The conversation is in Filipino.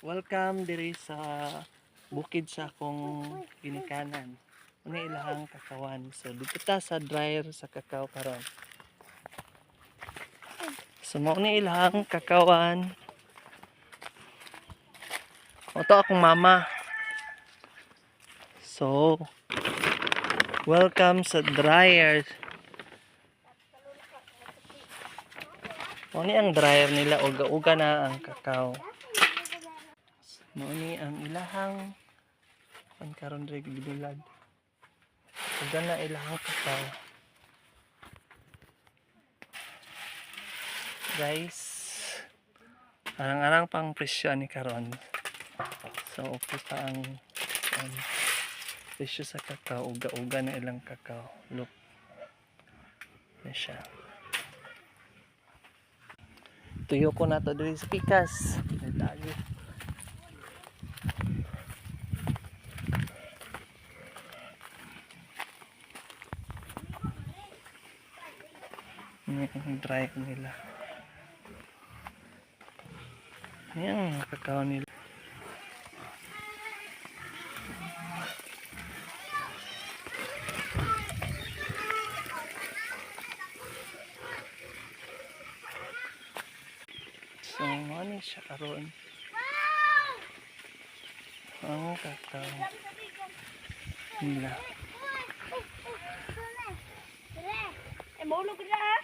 Welcome diri sa bukid sa akong ginikanan. Una ilahang kakawan. So dito ta sa dryer sa kakao karon. So mao ni ilahang kakawan. Oto akong mama. So welcome sa dryer. Mao ni ang dryer nila, uga-uga na ang kakao. Mao ni ang ilahang karon diri gibilad. Uga na ilahang kakao. Guys, arang-arang pang presyo ni karon. So okay pa ang presyo sa kakao, uga-uga na ilang kakao. Look. Na siya. Tuyo ko na to diri sa pikas. Nagtago. Yung dry nila. Yan, kakao nila. So, ano siya karoon? Ang kakao nila. Eh, mau lu gerak?